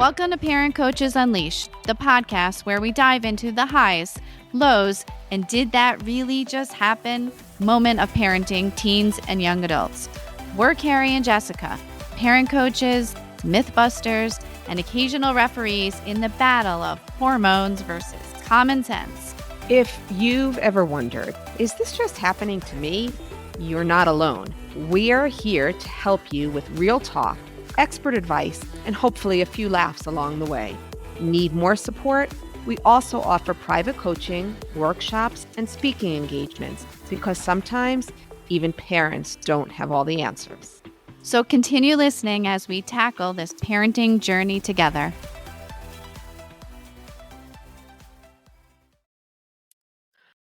Welcome to Parent Coaches Unleashed, the podcast where we dive into the highs, lows, and did that really just happen moment of parenting teens and young adults. We're Carrie and Jessica, parent coaches, mythbusters, and occasional referees in the battle of hormones versus common sense. If you've ever wondered, is this just happening to me? You're not alone. We are here to help you with real talk, expert advice, and hopefully a few laughs along the way. Need more support? We also offer private coaching, workshops, and speaking engagements because sometimes even parents don't have all the answers. So continue listening as we tackle this parenting journey together.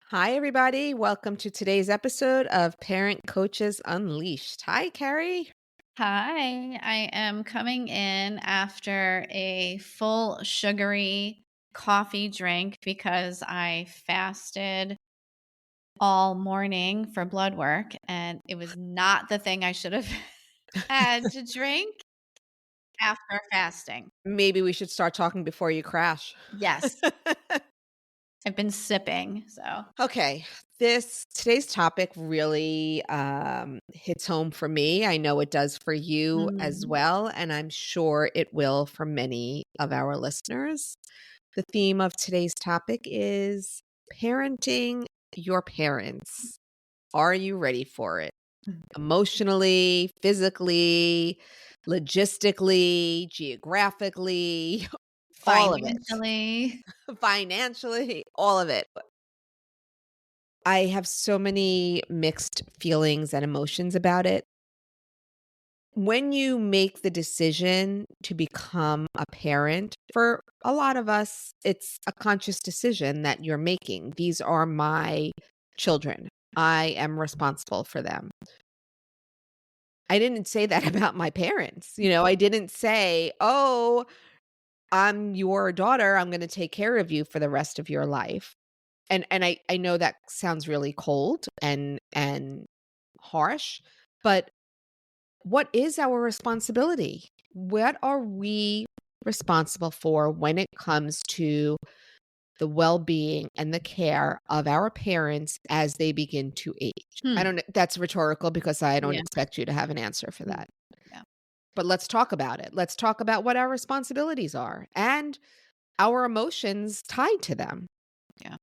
Hi, everybody. Welcome to today's episode of Parent Coaches Unleashed. Hi, Carrie. Hi, I am coming in after a full sugary coffee drink because I fasted all morning for blood work, and it was not the thing I should have had to drink after fasting. Maybe we should start talking before you crash. Yes, I've been sipping, so. Okay, today's topic really hits home for me. I know it does for you as well, and I'm sure it will for many of our listeners. The theme of today's topic is parenting your parents. Are you ready for it? Emotionally, physically, logistically, geographically, all of Financially. it. Financially, all of it. I have so many mixed feelings and emotions about it. When you make the decision to become a parent, for a lot of us, it's a conscious decision that you're making. These are my children. I am responsible for them. I didn't say that about my parents. I didn't say, oh, I'm your daughter. I'm going to take care of you for the rest of your life. And I know that sounds really cold and harsh, but what is our responsibility? What are we responsible for when it comes to the well-being and the care of our parents as they begin to age? I don't know. That's rhetorical because I don't expect you to have an answer for that. Yeah. But let's talk about it. Let's talk about what our responsibilities are and our emotions tied to them. Yeah.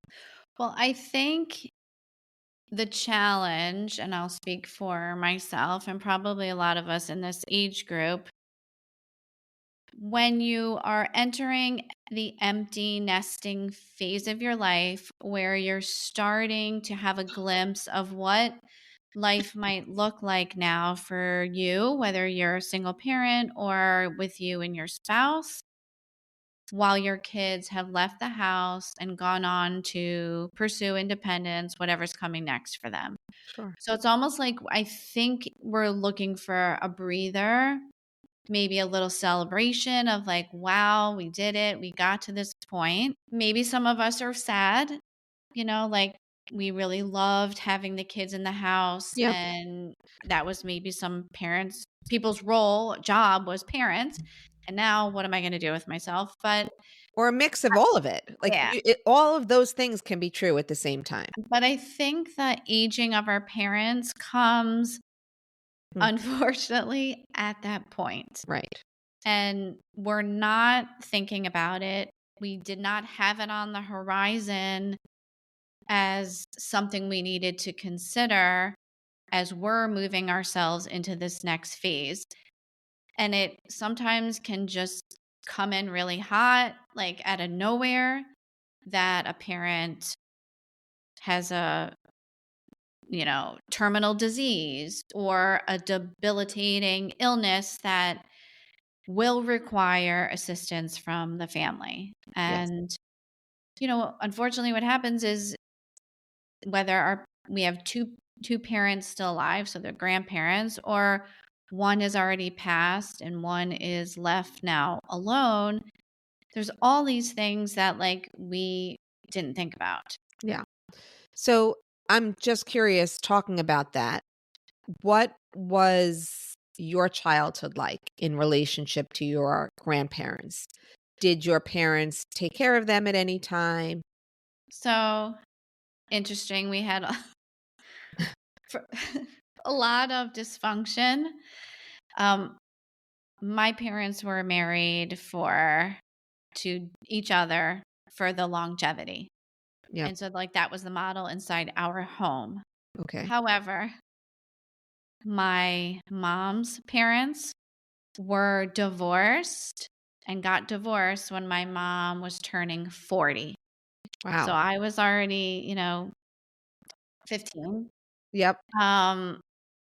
Well, I think the challenge, and I'll speak for myself and probably a lot of us in this age group, when you are entering the empty nesting phase of your life where you're starting to have a glimpse of what life might look like now for you, whether you're a single parent or with you and your spouse, while your kids have left the house and gone on to pursue independence, whatever's coming next for them. Sure. So it's almost like I think we're looking for a breather, maybe a little celebration of like, wow, we did it. We got to this point. Maybe some of us are sad, like we really loved having the kids in the house. Yeah. And that was maybe some people's job was parents. And now what am I going to do with myself? Or a mix of all of it. Like Yeah. all of those things can be true at the same time. But I think the aging of our parents comes, unfortunately, at that point. Right. And we're not thinking about it. We did not have it on the horizon as something we needed to consider as we're moving ourselves into this next phase. And it sometimes can just come in really hot, like out of nowhere, that a parent has a terminal disease or a debilitating illness that will require assistance from the family. And, unfortunately what happens is whether we have two parents still alive, so they're grandparents, or one has already passed and one is left now alone, there's all these things that we didn't think about. Yeah. So I'm just curious, talking about that, what was your childhood like in relationship to your grandparents? Did your parents take care of them at any time? So interesting. We had for a lot of dysfunction. Um, my parents were married to each other for the longevity. Yep. And so like that was the model inside our home. Okay. However, my mom's parents were divorced and got divorced when my mom was turning 40. So Wow. I was already, 15. Yep. Um,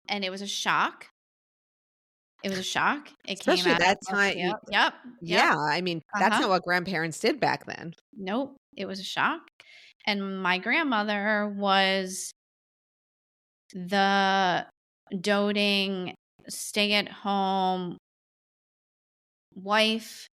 and it was a shock. It was a shock. It came Especially out of that left time. field. Yep, yep, Yeah. I mean, that's uh-huh. not what grandparents did back then. Nope, it was a shock. And my grandmother was the doting, stay-at-home wife,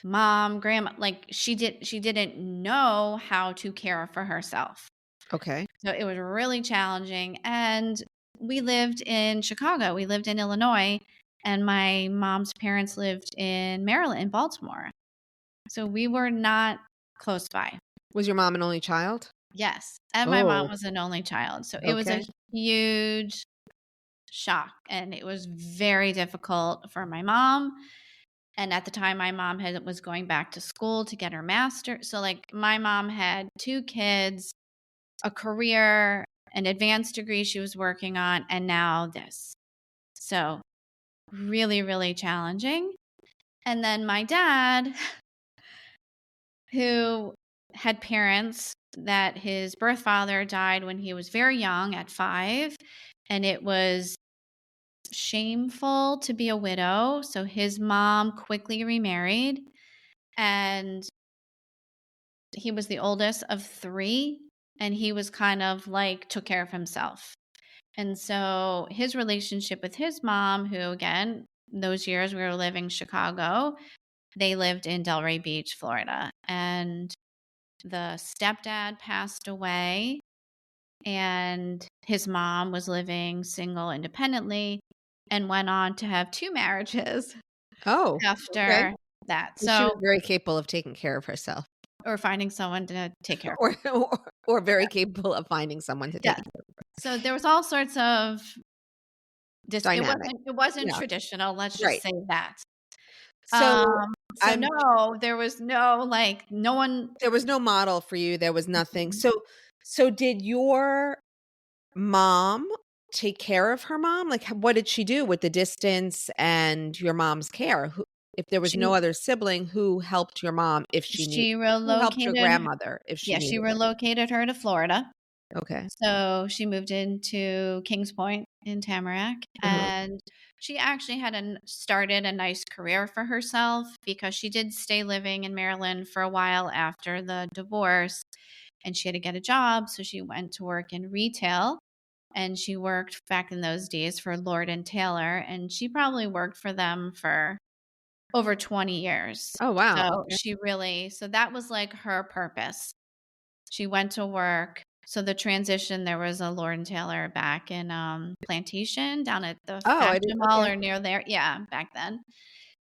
mom, grandma, like, she didn't know how to care for herself. Okay. So it was really challenging, and we lived in Chicago, we lived in Illinois, and my mom's parents lived in Maryland, in Baltimore. So we were not close by. Was your mom an only child? Yes, and my mom Oh, was an only child, so it was a okay. huge shock, and it was very difficult for my mom, and at the time, my mom was going back to school to get her master so, like, my mom had 2 kids, a career, an advanced degree she was working on, and now this. So, really, really challenging. And then my dad, who had parents that his birth father died when he was very young at 5, and it was shameful to be a widow. So his mom quickly remarried, and he was the oldest of 3, and he was kind of like took care of himself. And so his relationship with his mom, who again, those years we were living in Chicago, they lived in Delray Beach, Florida. And the stepdad passed away, and his mom was living single independently and went on to have 2 marriages Oh, okay. after that. So she was So, very capable of taking care of herself or finding someone to take care of. or very capable of finding someone to take Yes. care of her. So there was all sorts of Dynamic. it wasn't Yeah, traditional, let's just right. say that. So, So I'm no, there was no, like, no one. there was no model for you, there was nothing. Mhm. So did your mom take care of her mom? Like, what did she do with the distance and your mom's care? Who if there was She no other sibling, who helped your mom if she who helped your relocated grandmother if she yeah, she needed it? relocated her to Florida. Okay. So she moved into Kings Point in Tamarack, Uh-huh. and she actually started a nice career for herself because she did stay living in Maryland for a while after the divorce, and she had to get a job, so she went to work in retail, and she worked back in those days for Lord& and Taylor, and she probably worked for them for over 20 years. Oh, wow, So okay. she really so that was like her purpose. She went to work. So the transition, there was a Lord& and Taylor back in, Plantation down at the Oh, I Fashion didn't Mall okay. or near there. Yeah, back then.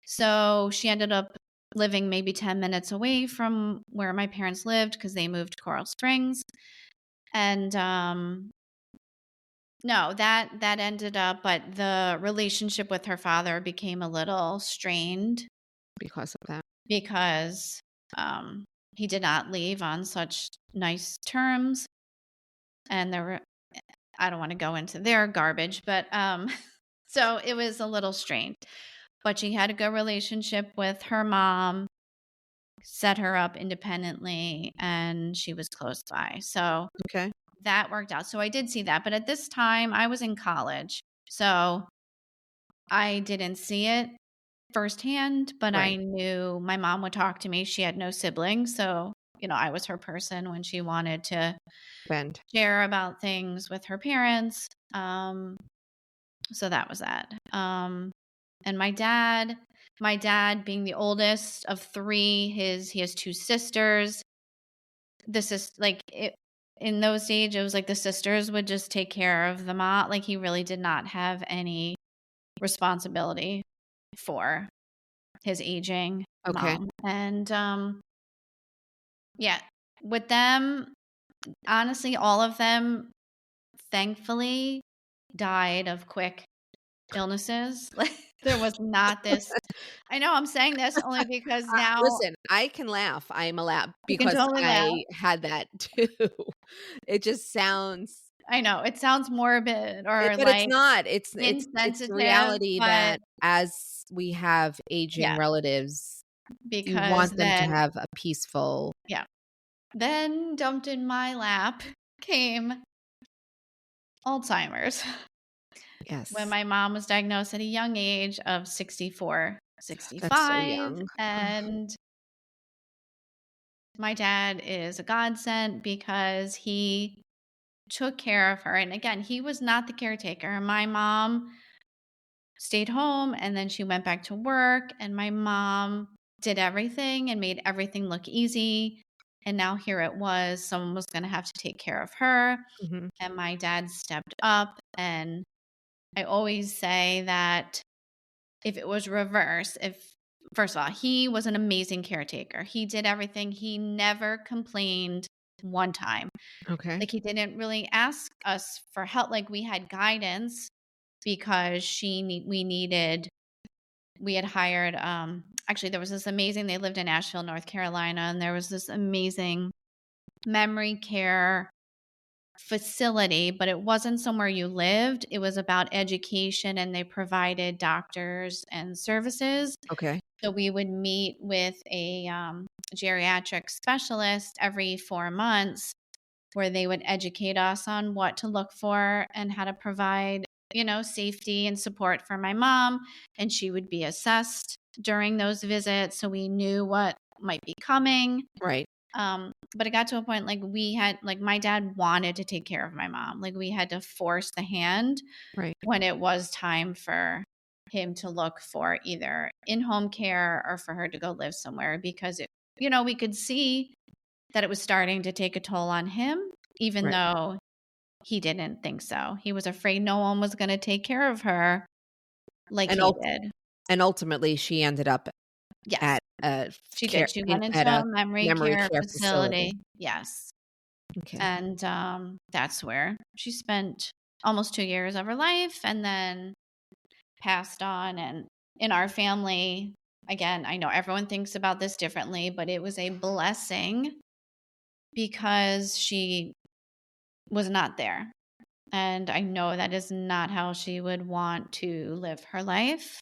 So she ended up living maybe 10 minutes away from where my parents lived because they moved to Coral Springs. And, no, that ended up but the relationship with her father became a little strained Because of that. because, he did not leave on such nice terms, and there were I don't wanna go into their garbage, but, so it was a little strained. But she had a good relationship with her mom, set her up independently, and she was close by. So Okay. that worked out. So I did see that, but at this time, I was in college, so I didn't see it firsthand, but I Right. knew my mom would talk to me. She had no siblings, so, I was her person when she wanted to Bend. share about things with her parents. So that was that. And my dad being the oldest of 3, he has 2 sisters. This is like it in those age, it was like the sisters would just take care of the mom. Like he really did not have any responsibility for his aging Okay. mom. And yeah, with them, honestly, all of them thankfully died of quick illnesses. Like there was not this. I know I'm saying this only because now Listen, I can laugh. I'm allowed you can because totally laugh. I had that too. It just sounds I know it sounds morbid or but it's like not. It's the insensitive, reality but that as we have aging yeah, relatives, you because want them to then, have a peaceful. yeah, then dumped in my lap came Alzheimer's when Yes, my mom was diagnosed at a young age of 64, that's so 65. young. And my dad is a godsend because he took care of her. And again, he was not the caretaker. My mom stayed home and then she went back to work, and my mom did everything and made everything look easy. And now here it was, someone was going to have to take care of her. Mhm. And my dad stepped up. And I always say that if it was reverse, if first of all, he was an amazing caretaker. He did everything. He never complained one time. Okay. Like he didn't really ask us for help. Like we had guidance because we had hired actually there was this amazing, they lived in Asheville, North Carolina, and there was this amazing memory care facility, but it wasn't somewhere you lived. It was about education, and they provided doctors and services. Okay. So we would meet with a geriatric specialist every 4 months where they would educate us on what to look for and how to provide, safety and support for my mom. And she would be assessed during those visits, so we knew what might be coming. Right. But it got to a point like my dad wanted to take care of my mom. Like we had to force the hand Right. when it was time for him to look for either in-home care or for her to go live somewhere, because we could see that it was starting to take a toll on him, even Right. though he didn't think so. He was afraid no one was going to take care of her like And he ult did. and ultimately, she ended up Yes, at a she care did. She in went into at a a memory memory care care facility. facility. Yes. Okay. And that's where she spent almost 2 years of her life and then passed on. And in our family, again, I know everyone thinks about this differently, but it was a blessing because she was not there. And I know that is not how she would want to live her life.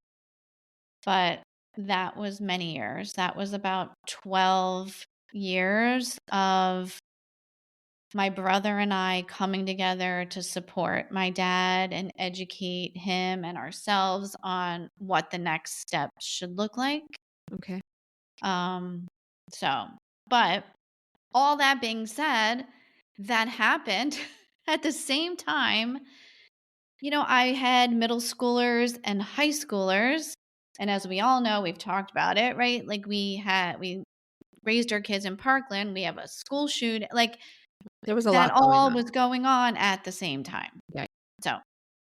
But that was many years. That was about 12 years of my brother and I coming together to support my dad and educate him and ourselves on what the next step should look like. Okay. Um, so, but all that being said, that happened at the same time. I had middle schoolers and high schoolers. And as we all know, we've talked about it, right? Like we raised our kids in Parkland. We have a school shoot. Like There was a that lot going all on. was going on at the same time. Yeah. So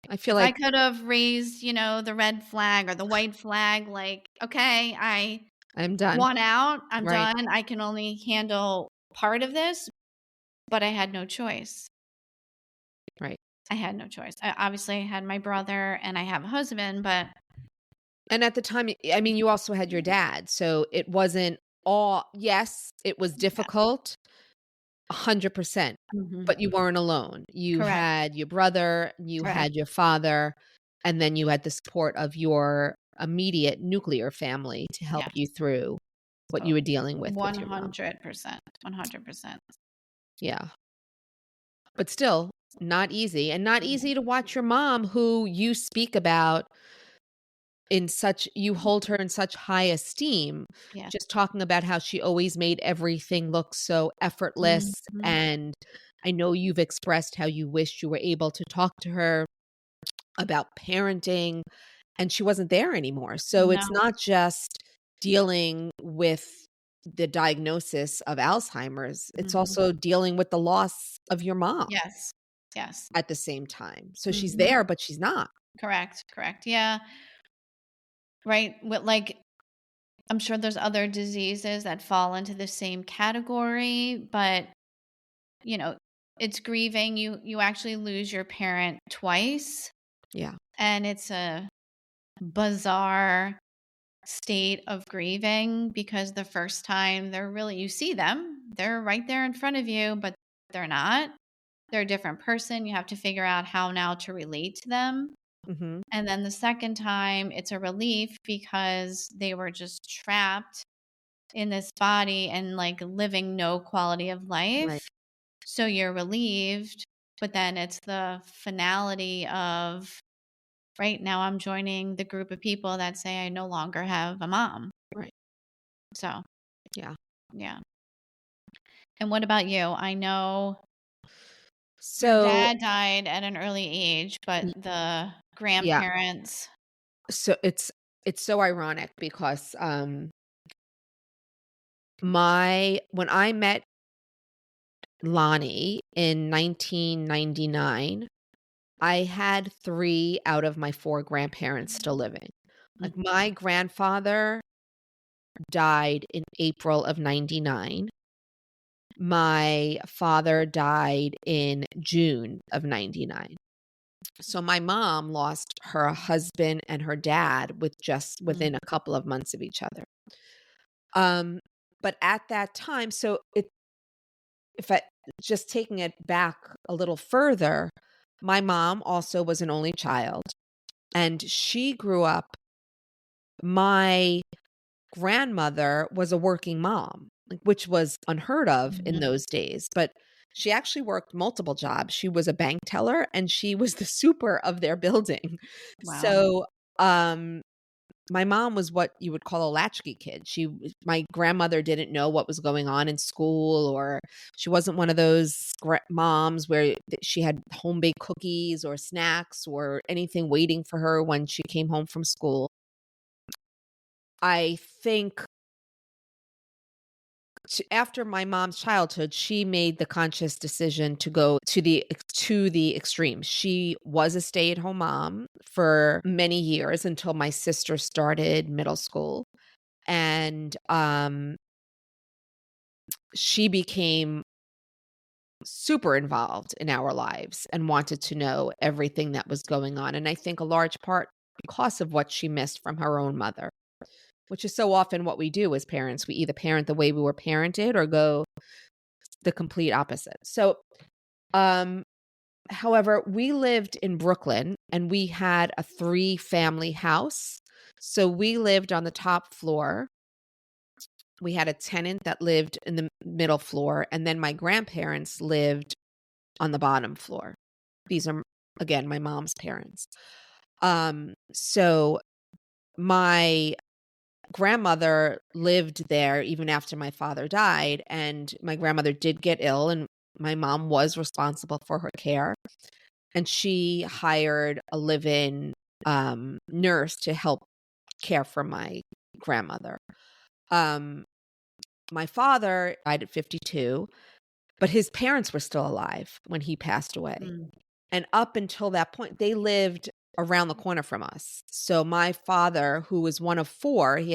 I feel if I like could have raised, the red flag or the white flag, like, okay, I I'm done. want out, I'm Right. done. I can only handle part of this, but I had no choice. Right. I had no choice. I obviously had my brother and I have a husband, but And at the time, I mean, you also had your dad, so it wasn't all yes, it was yeah. difficult, 100%, Mhm. but you weren't alone. You Correct. had your brother, you Correct. had your father, and then you had the support of your immediate nuclear family to help Yes. you through what you So were dealing with your mom. 100%. 100%. Yeah. But still, not easy, and not easy to watch your mom who you speak about you hold her in such high esteem, Yeah. just talking about how she always made everything look so effortless, Mhm. and I know you've expressed how you wished you were able to talk to her about parenting, and she wasn't there anymore. So No. it's not just dealing with the diagnosis of Alzheimer's, it's Mhm. also dealing with the loss of your mom Yes. Yes. at the same time. So she's Mhm. there, but she's not. Correct. Correct. Yeah. Right. What like I'm sure there's other diseases that fall into the same category, but, you know, it's grieving. You actually lose your parent twice, Yeah. and it's a bizarre state of grieving because the first time you see them, they're right there in front of you, but they're not. They're a different person. You have to figure out how now to relate to them. Mhm. And then the second time, it's a relief because they were just trapped in this body and like living no quality of Right. life. So you're relieved, but then it's the finality of, right now I'm joining the group of people that say I no longer have a mom. Right. So, Yeah. yeah. And what about you? I know your So, dad died at an early age, but y the yeah. grandparents. So it's so ironic because, my when I met Lonnie in 1999, I had 3 out of my 4 grandparents still living. Like, Mhm. my grandfather died in April of '99. My father died in June of '99. So my mom lost her husband and her dad within a couple of months of each other. Um, but at that time, so it if I just taking it back a little further, my mom also was an only child, and she grew up my grandmother was a working mom, like, which was unheard of in Mhm. those days, but she actually worked multiple jobs. She was a bank teller and she was the super of their building. Wow. So, um, my mom was what you would call a latchkey kid. My grandmother didn't know what was going on in school, or she wasn't one of those moms where she had home baked cookies or snacks or anything waiting for her when she came home from school. I think after my mom's childhood, she made the conscious decision to go to the extremes. She was a stay-at-home mom for many years until my sister started middle school, and she became super involved in our lives and wanted to know everything that was going on. And I think a large part because of what she missed from her own mother, which is so often what we do as parents. We either parent the way we were parented or go the complete opposite. So, um, however, we lived in Brooklyn and we had a 3-family house. So we lived on the top floor. We had a tenant that lived in the middle floor, and then my grandparents lived on the bottom floor. These are, again, my mom's parents. So my grandmother lived there even after my father died, and my grandmother did get ill, and my mom was responsible for her care, and she hired a live-in, nurse to help care for my grandmother. Um, my father died at 52, but his parents were still alive when he passed away. Mm. And up until that point, they lived around the corner from us. So my father, who was one of 4, he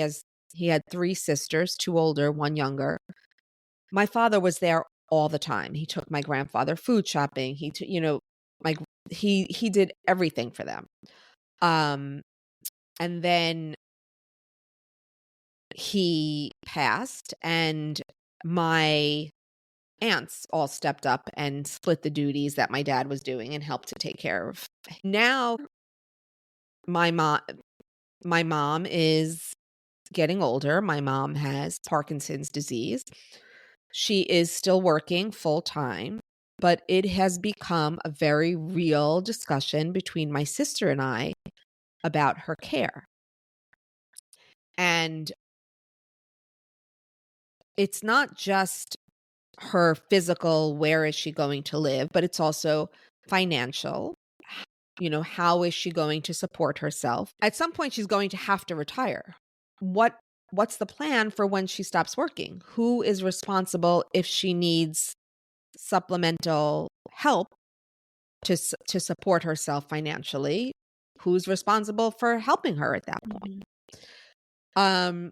had 3 sisters, 2 older, 1 younger. My father was there all the time. He took my grandfather food shopping. He took, my he did everything for them. Um, and then he passed, and my aunts all stepped up and split the duties that my dad was doing and helped to take care of. Now my mom my mom is getting older. My mom has Parkinson's disease. She is still working full time, but it has become a very real discussion between my sister and I about her care. And it's not just her physical, where is she going to live, but it's also financial. How is she going to support herself? At some point, she's going to have to retire. What's the plan for when she stops working? Who is responsible if she needs supplemental help to support herself financially? Who's responsible for helping her at that point? Mhm. Um,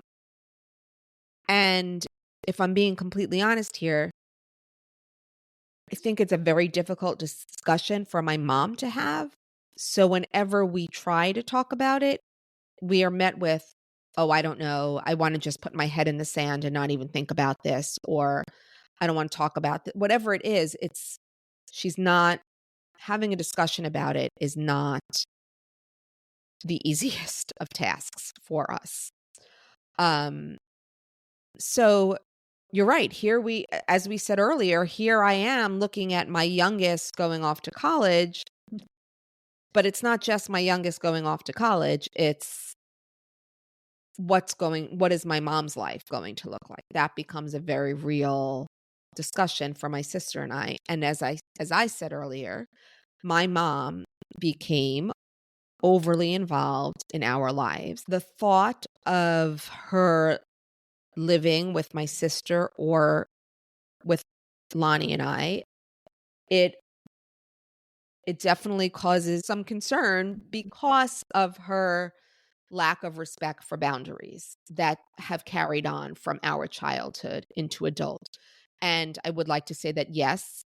And if I'm being completely honest here, I think it's a very difficult discussion for my mom to have. So whenever we try to talk about it, we are met with, "Oh, I don't know. I wanna just put my head in the sand and not even think about this," or, "I don't wanna talk about whatever it is, it's she's not having a discussion about it is not the easiest of tasks for us. Um, so you're right. As we said earlier, here I am looking at my youngest going off to college, but it's not just my youngest going off to college. It's what is my mom's life going to look like? That becomes a very real discussion for my sister and I. And as I said earlier, my mom became overly involved in our lives. The thought of her living with my sister or with Lonnie and I, it it definitely causes some concern because of her lack of respect for boundaries that have carried on from our childhood into adult. And I would like to say that yes,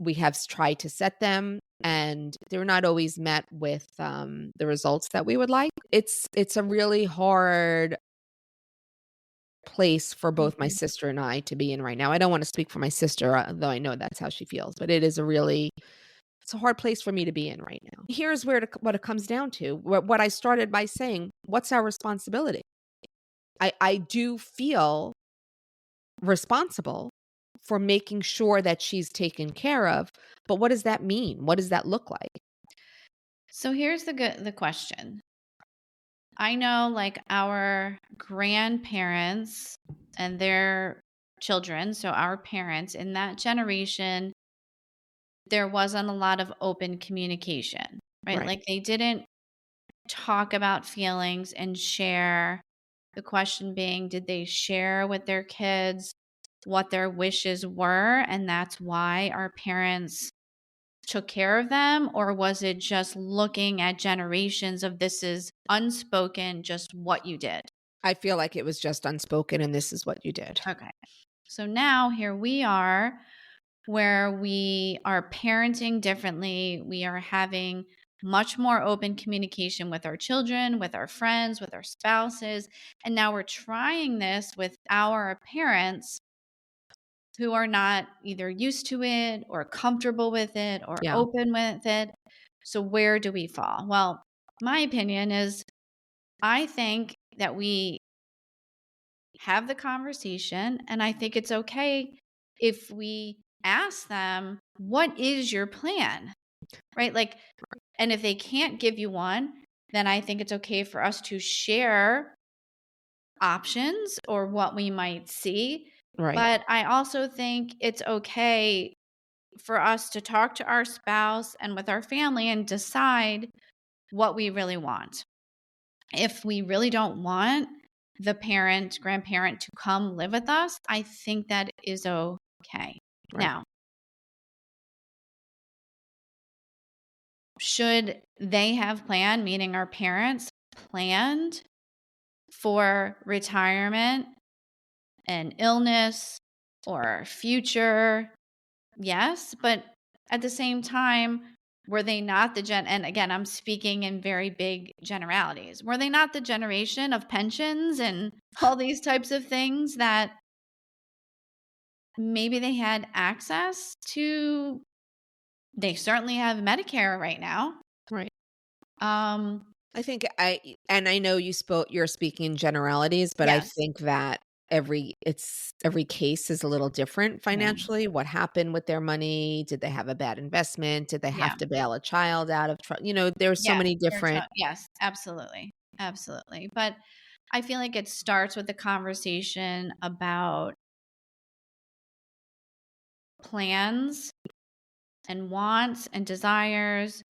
we have tried to set them and they're not always met with the results that we would like. It's a really hard place for both my Mhm. sister and I to be in right now. I don't want to speak for my sister, though I know that's how she feels, but it's a hard place for me to be in right now. Here's what it comes down to. What I started by saying, what's our responsibility? I do feel responsible for making sure that she's taken care of, but what does that mean? What does that look like? So here's the question. I know like our grandparents and their children, so our parents in that generation, there wasn't a lot of open communication, right? Right. Like they didn't talk about feelings and share. The question being, did they share with their kids what their wishes were? And that's why our parents took care of them? Or was it just looking at generations of this is unspoken, just what you did? I feel like it was just unspoken and this is what you did. Okay. So now here we are where we are parenting differently. We are having much more open communication with our children, with our friends, with our spouses. And now we're trying this with our parents who are not either used to it or comfortable with it or Yeah. open with it. So, where do we fall? Well, my opinion is I think that we have the conversation, and I think it's okay if we ask them, what is your plan? Right? Like, and if they can't give you one, then I think it's okay for us to share options or what we might see. Right. But I also think it's okay for us to talk to our spouse and with our family and decide what we really want. If we really don't want the parent, grandparent to come live with us, I think that is okay. Right. Now, should they have planned, meaning our parents planned for retirement and illness or future? Yes, but at the same time, were they not and again, I'm speaking in very big generalities. Were they not the generation of pensions and all these types of things that maybe they had access to? They certainly have Medicare right now. Right. Um, I think I know you're speaking in generalities, but I yes. think that every case is a little different Yeah. financially. What happened with their money? Did they have a bad investment? Did they Yeah. have to bail a child out of there's so Yes. many different. Yes, absolutely. Absolutely. But I feel like it starts with a conversation about plans and wants and desires,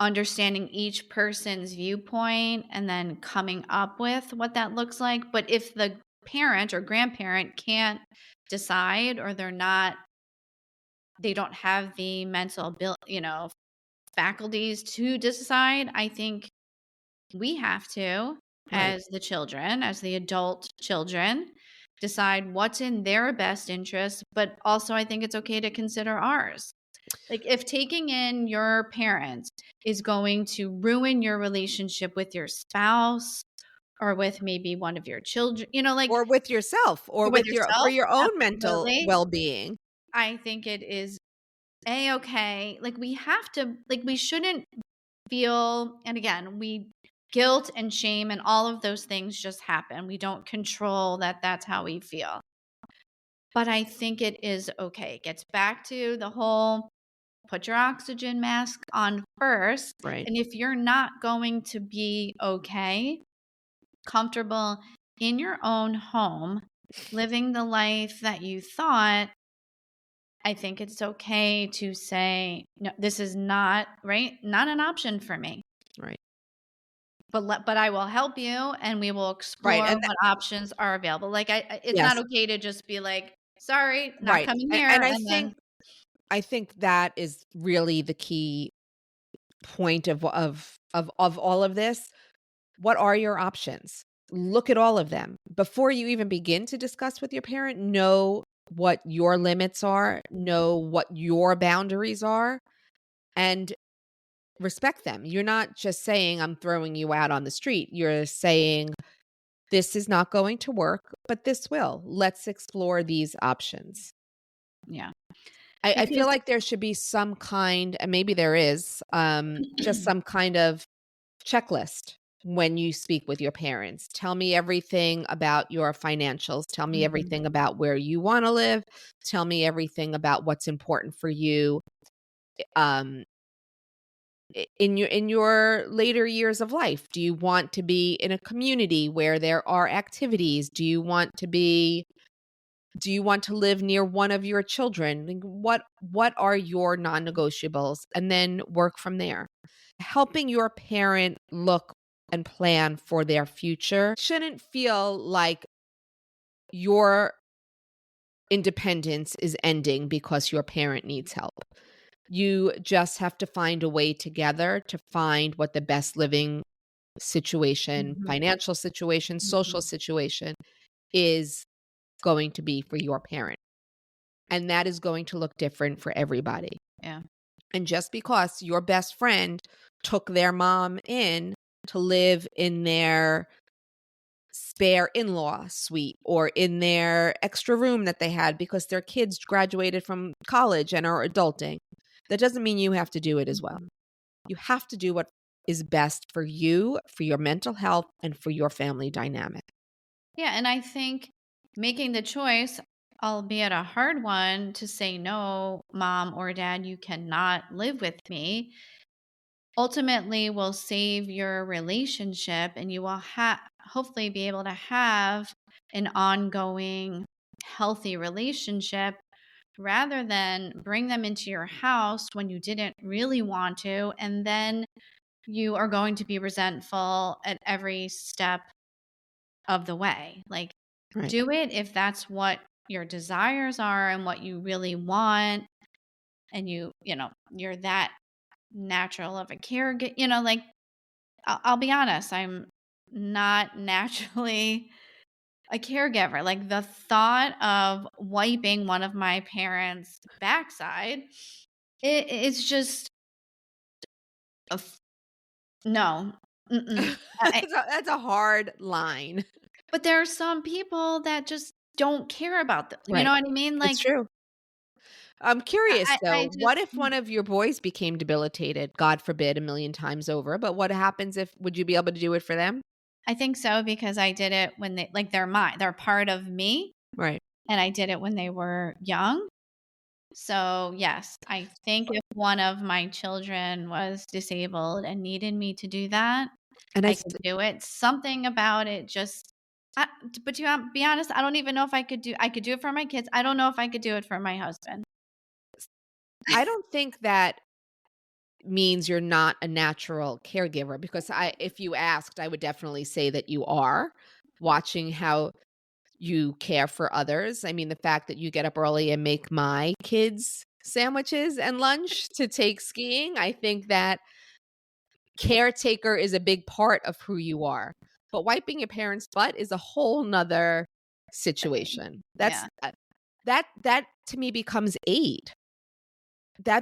understanding each person's viewpoint, and then coming up with what that looks like. But if the parent or grandparent can't decide or they don't have the mental faculties to decide, I think we have to Right. as the children, as the adult children. decide what's in their best interest, but also I think it's okay to consider ours. Like if taking in your parents is going to ruin your relationship with your spouse or with maybe one of your children, like Or with yourself, or or with with your for yourself, your own mental absolutely. well-being. I think it is a-okay. Like we have to, like we shouldn't feel, and again, guilt and shame and all of those things just happen. We don't control that that's how we feel. But I think it is okay. It gets back to the whole put your oxygen mask on first. Right. And if you're not going to be okay, comfortable in your own home, living the life that you thought, I think it's okay to say, no, this is not, right? Not an option for me. Right. But I will help you and we will Right, explore and what options are available. Like it's not yes, okay to just be like, sorry, not right, coming and here. and And then, I think that is really the key point of all of this. What are your options? Look at all of them. Before you even begin to discuss with your parent, know what your limits are, know what your boundaries are, and respect them. You're not just saying, I'm throwing you out on the street. You're saying, this is not going to work, but this will. Let's explore these options. yeah. I feel Because like there should be some kind, and maybe there is, just some kind of checklist when you speak with your parents. Tell me everything about your financials. Tell me Mhm, everything about where you want to live. Tell me everything about what's important for you. Um, in your later years of life, do you want to be in a community where there are activities? Do you want to live near one of your children? Like, what are your non-negotiables? And then work from there. Helping your parent look and plan for their future shouldn't feel like your independence is ending because your parent needs help. You just have to find a way together to find what the best living situation, mhm, financial situation, social mhm. situation is going to be for your parent. And that is going to look different for everybody. Yeah. And just because your best friend took their mom in to live in their spare in-law suite or in their extra room that they had because their kids graduated from college and are adulting, that doesn't mean you have to do it as well. Mhm. You have to do what is best for you, for your mental health, and for your family dynamic. Yeah, and I think making the choice, albeit a hard one, to say no, mom or dad, you cannot live with me, ultimately will save your relationship and you will hopefully be able to have an ongoing healthy relationship rather than bring them into your house when you didn't really want to and then you are going to be resentful at every step of the way. Like Right. do it if that's what your desires are and what you really want and you're that natural of a caregiver, like I'll be honest, I'm not naturally a caregiver. Like the thought of wiping one of my parents' backside, it's just a no. Mm-mm. That's a hard line. But there are some people that just don't care about them. You know Right. what I mean? It's Like true. I'm curious I though, just what if one of your boys became debilitated? God forbid a million times over, but what happens if would you be able to do it for them? I think so because I did it when they're mine. They're part of me, Right. and I did it when they were young. So, yes, I think if one of my children was disabled and needed me to do that, And I could do it. Something about it just but to be honest, I don't even know if I could do it for my kids. I don't know if I could do it for my husband. I don't think that means you're not a natural caregiver because if you asked, I would definitely say that you are watching how you care for others. I mean, the fact that you get up early and make my kids sandwiches and lunch to take skiing, I think that caretaker is a big part of who you are. But wiping your parents' butt is a whole nother. situation. Yeah. That to me becomes aid.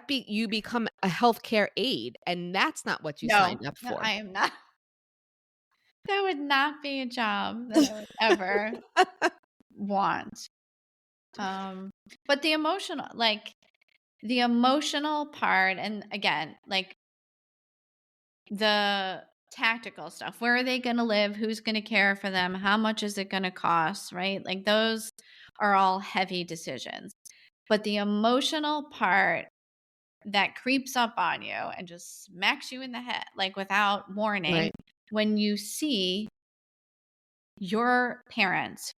You become a healthcare aide, and that's not what you No, signed up no, for. I am not. That would not be a job that I would ever want. Um, but the emotional part, and again, like the tactical stuff. Where are they going to live? Who's going to care for them? How much is it going to cost? Right? Like those are all heavy decisions. But the emotional part that creeps up on you and just smacks you in the head, like without warning, Right, when you see your parents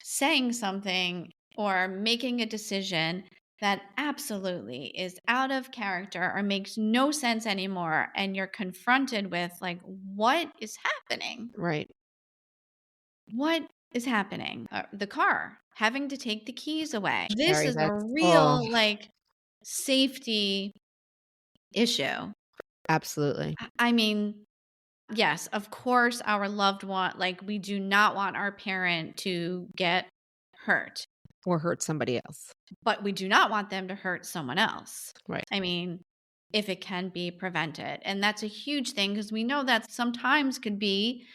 saying something or making a decision that absolutely is out of character or makes no sense anymore, and you're confronted with like, what is happening? right. What is happening? The car having to take the keys away. This Carrie, is a that's real like safety issue. absolutely. I mean, yes, of course, our loved one, like we do not want our parent to get hurt, Or hurt somebody else. but we do not want them to hurt someone else. Right. I mean, if it can be prevented. And that's a huge thing because we know that sometimes could be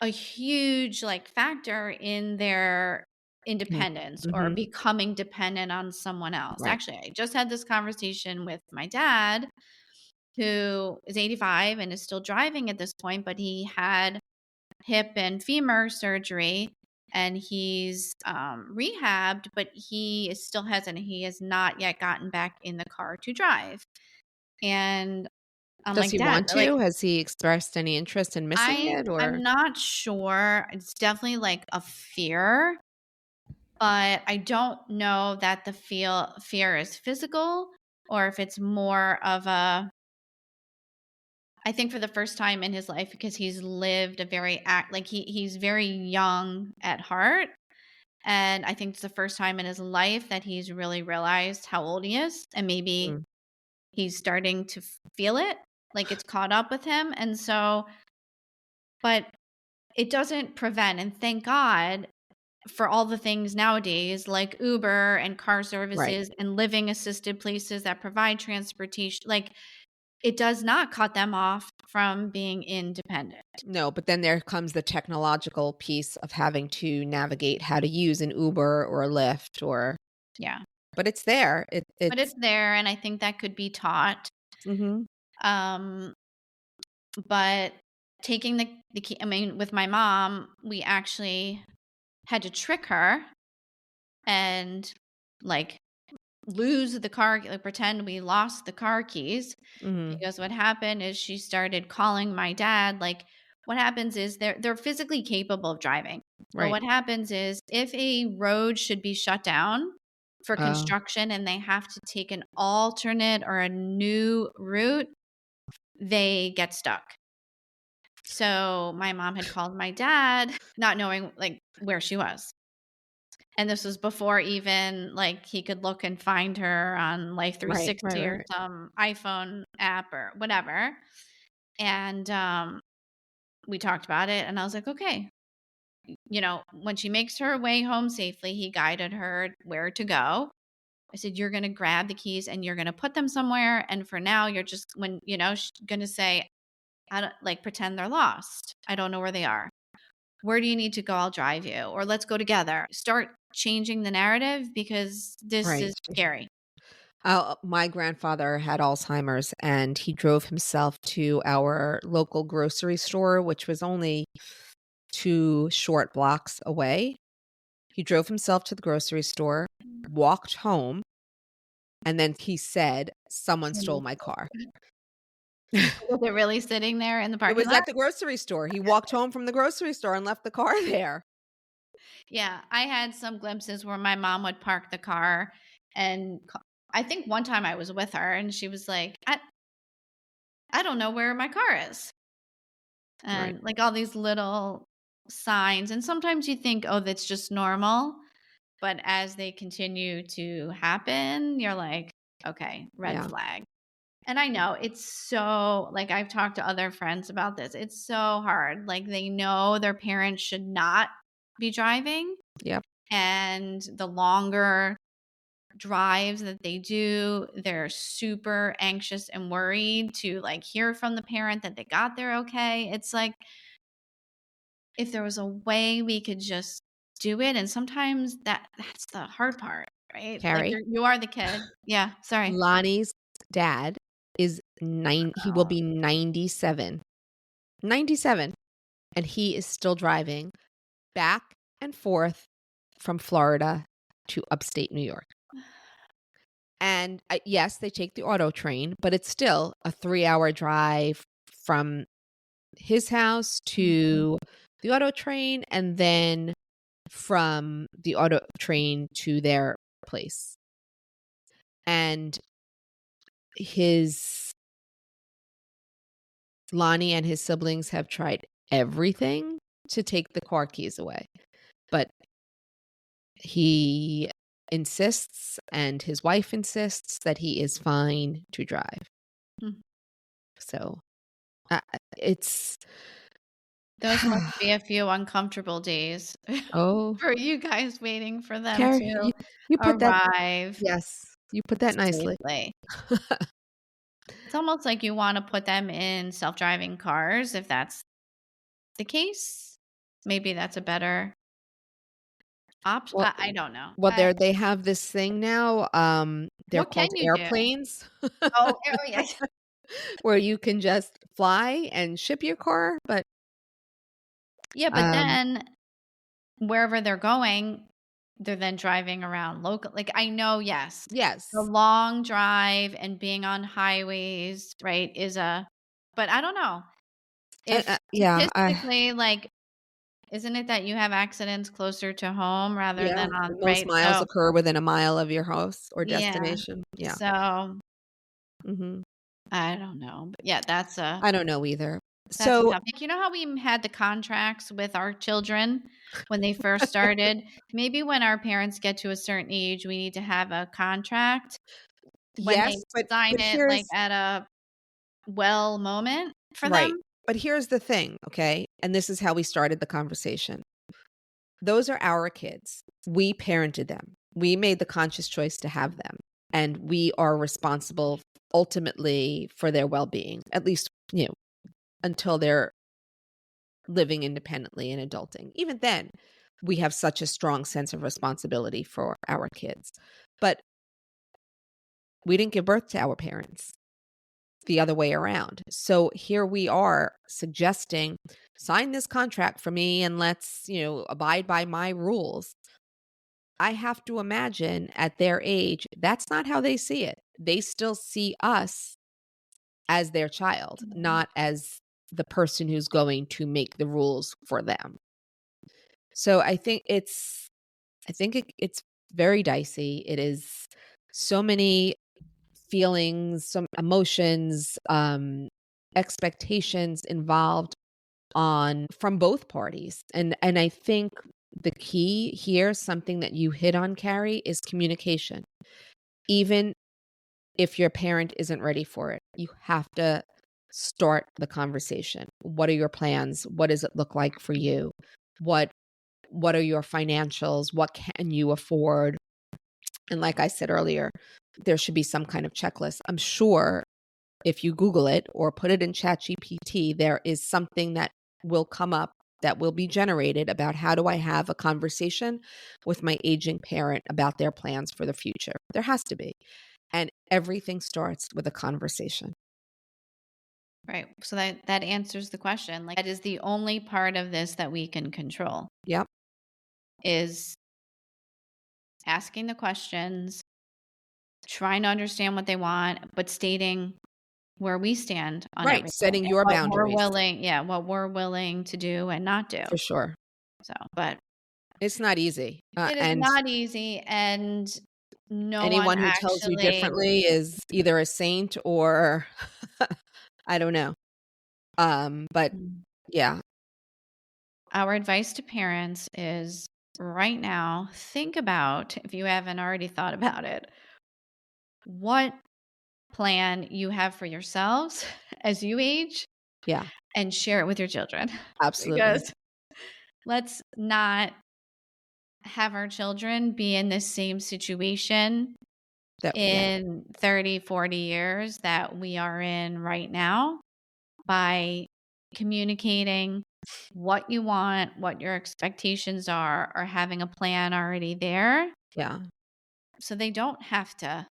a huge like factor in their independence or Mhm. becoming dependent on someone else. Right. Actually, I just had this conversation with my dad, who is 85 and is still driving at this point, but he had hip and femur surgery and he's rehabbed, but he is still hesitant. He has not yet gotten back in the car to drive. And I'm Does like, he Dad, want like, to? Has he expressed any interest in missing it, or I'm not sure. It's definitely like a fear, but I don't know that the fear is physical or if it's more of a, I think for the first time in his life, because he's lived a very like he's very young at heart. And I think it's the first time in his life that he's really realized how old he is. And maybe Mm, he's starting to feel it, like it's caught up with him. And so, but it doesn't prevent. And thank God for all the things nowadays like Uber and car right. services and living assisted places that provide transportation. Like it does not cut them off from being independent. No, but then there comes the technological piece of having to navigate how to use an Uber or a Lyft, or Yeah. but it's there. But it's there, and I think that could be taught. Mhm. Um, but taking the key, I mean, with my mom, we actually had to trick her and like lose the car, like pretend we lost the car keys. Mhm. Because what happened is she started calling my dad. Like what happens is they're physically capable of driving. But Right. what happens is if a road should be shut down for Oh, construction and they have to take an alternate or a new route, they get stuck. So my mom had called my dad, not knowing like where she was. And this was before even like he could look and find her on Life right, right, 360 right, or right. some iPhone app or whatever. And we talked about it and I was like, okay, when she makes her way home safely, he guided her where to go. I said, you're going to grab the keys and you're going to put them somewhere. And for now, you're just she's going to say, I don't like pretend they're lost. I don't know where they are. Where do you need to go? I'll drive you, or let's go together. Start changing the narrative because this Right. is scary. My grandfather had Alzheimer's, and he drove himself to our local grocery store, which was only 2 short blocks away. He drove himself to the grocery store, walked home, and then he said, "Someone stole my car." Was it really sitting there in the It parking was lot? at the grocery store. He walked home from the grocery store and left the car there. Yeah, I had some glimpses where my mom would park the car and I think one time I was with her and she was like, I don't know where my car is. Right. And like all these little signs. And sometimes you think, oh, that's just normal. But as they continue to happen, you're like, okay, red Yeah. flag. And I know it's so, like, I've talked to other friends about this. It's so hard. Like, they know their parents should not be driving, Yep. and the longer drives that they do, they're super anxious and worried to like hear from the parent that they got there okay. It's like if there was a way we could just do it, and sometimes that's the hard part, right? Like Carrie, you are the kid. Yeah, sorry. Lonnie's dad is he will Oh. be 97. 97, and he is still driving back and forth from Florida to upstate New York. And, yes, they take the auto train, but it's still a 3-hour drive from his house Mhm. to the auto train, and then from the auto train to their place. And his Lonnie and his siblings have tried everything to take the car keys away, but he insists, and his wife insists, that he is fine to drive. Mm. So, it's Those must be a few uncomfortable days oh, for you guys waiting for them Carrie, to you put that arrive yes, you put that nicely. safely. It's almost like you wanna put them in self-driving cars if that's the case. Maybe that's a better option. Well I don't know. well, they have this thing now, they're What called can you do? airplanes, Oh, yeah. where you can just fly and ship your car, but, Yeah, but um then wherever they're going, they're then driving around local like, I know, yes, the yes. long drive and being on highways, right, is a but I don't know. If Yeah, statistically, like, isn't it that you have accidents closer to home rather yeah, than on most right? miles So occur within a mile of your house or yeah. destination. Yeah, So, mhm. I don't know, but yeah, I don't know either. that's a So tough like, you know how we had the contracts with our children when they first started? Maybe when our parents get to a certain age, we need to have a contract when they yes, but sign it, like, here's at a well moment for right, them. but here's the thing, okay, and this is how we started the conversation. Those are our kids. We parented them. We made the conscious choice to have them, and we are responsible ultimately for their well-being, at least, until they're living independently and adulting. Even then, we have such a strong sense of responsibility for our kids. But we didn't give birth to our parents, the other way around. So here we are suggesting, sign this contract for me and let's, abide by my rules. I have to imagine at their age, that's not how they see it. They still see us as their child, Mhm. not as the person who's going to make the rules for them. So I think it's very dicey. It is so many feelings, some emotions, expectations involved on from both parties. And I think the key here, something that you hit on, Carrie, is communication. Even if your parent isn't ready for it, you have to start the conversation. What are your plans? What does it look like for you? What what are your financials? What can you afford? And like I said earlier, there should be some kind of checklist. I'm sure if you Google it or put it in ChatGPT, there is something that will come up that will be generated about how do I have a conversation with my aging parent about their plans for the future. There has to be. And everything starts with a conversation. Right, so that answers the question, like, that is the only part of this that we can control, Yep. is asking the questions, trying to understand what they want, but stating where we stand on Right. everything Setting and your what we're boundaries willing yeah, what we're willing to do and not do. for sure. So, but It's not easy. it is And not easy, and no one anyone who tells you actually differently is either a saint or I don't know. But mm, yeah, our advice to parents is right now, think about, if you haven't already thought about it, what plan you have for yourselves as you age yeah, and share it with your children. absolutely. Because let's not have our children be in the same situation Yeah. in 30, 40 years that we are in right now by communicating what you want, what your expectations are, or having a plan already there Yeah. so they don't have to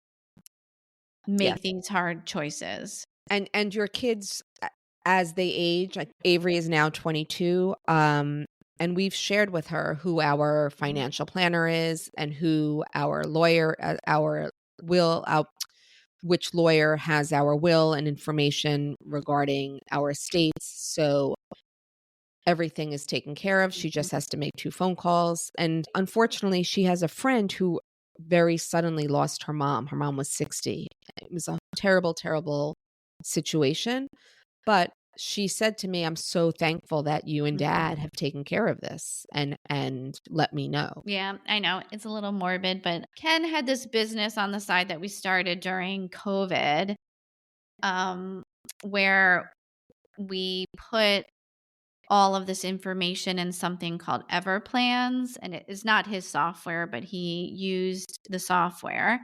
Yes. make these hard choices. And your kids, as they age, like Avery is now 22, and we've shared with her who our financial planner is and who our lawyer, our will, which lawyer has our will and information regarding our estates. So everything is taken care of. She just has to make 2 phone calls. And unfortunately, she has a friend who very suddenly lost her mom. Her mom was 60. It was a terrible, terrible situation. But she said to me, "I'm so thankful that you and dad have taken care of this and let me know." Yeah, I know. It's a little morbid, but Ken had this business on the side that we started during COVID, um, where we put all of this information in something called Everplans. And it is not his software, but he used the software.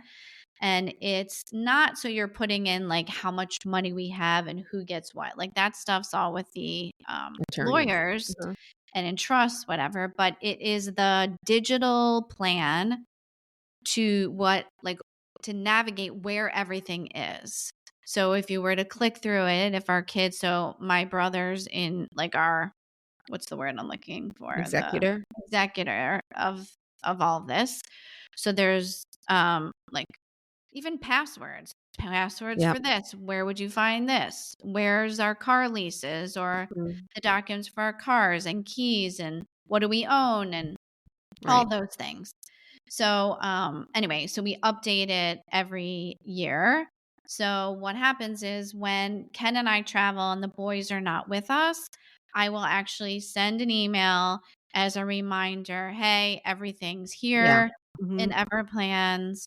And it's not so you're putting in like how much money we have and who gets what. Like that stuff's all with the Attorneys. lawyers Uh-huh. and in trust, whatever. But it is the digital plan to navigate where everything is. So if you were to click through it, if our kids, so my brother's in like our, what's the word I'm looking for? The Executor. executor of all of this. So there's like even passwords Yep. for this. Where would you find this? Where's our car leases or Mm. the documents for our cars and keys and what do we own and all Right. those things. So anyway, so we update it every year. So what happens is when Ken and I travel and the boys are not with us, I will actually send an email as a reminder, hey, everything's Yeah. here in Mhm. Everplans.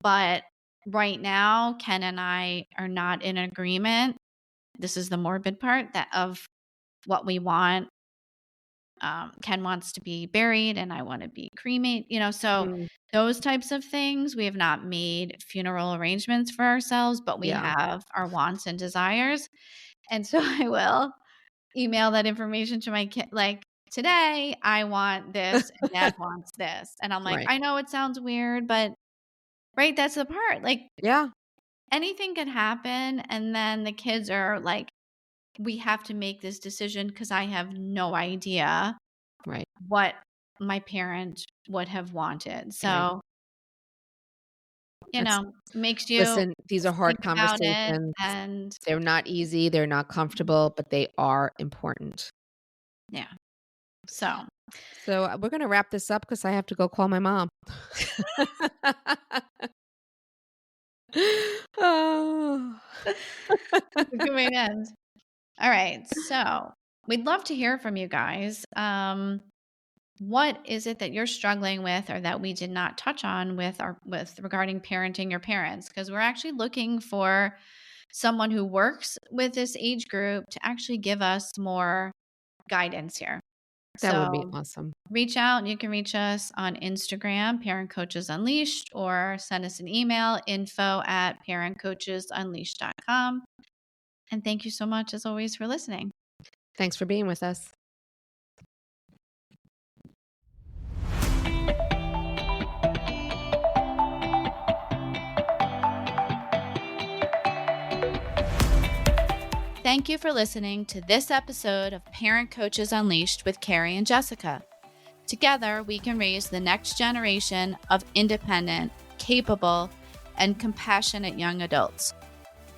But right now, Ken and I are not in agreement. This is the morbid part that of what we want. Ken wants to be buried and I want to be cremated, so Mm. those types of things. We have not made funeral arrangements for ourselves, but we Yeah. have our wants and desires. And so I will email that information to my kid. Like today, I want this and dad wants this. And I'm like, Right. I know it sounds weird, but right, that's the part. Like Yeah. anything could happen. And then the kids are like, we have to make this decision because I have no idea Right. what my parent would have wanted. Right. So, That's makes you Listen, these are hard think about it conversations. and They're not easy, they're not comfortable, but they are important. yeah. So, So, we're gonna wrap this up because I have to go call my mom. Oh. that's a good way to end. All right. So, we'd love to hear from you guys. What is it that you're struggling with or that we did not touch on with regarding parenting your parents? Because we're actually looking for someone who works with this age group to actually give us more guidance here. That would be So awesome. reach out. You can reach us on Instagram, Parent Coaches Unleashed, or send us an email, info@parentcoachesunleashed.com. And thank you so much, as always, for listening. Thanks for being with us. Thank you for listening to this episode of Parent Coaches Unleashed with Carrie and Jessica. Together, we can raise the next generation of independent, capable, and compassionate young adults.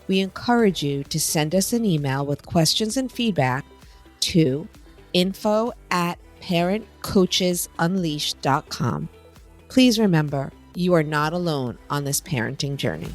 We encourage you to send us an email with questions and feedback to info@parentcoachesunleashed.com. Please remember, you are not alone on this parenting journey.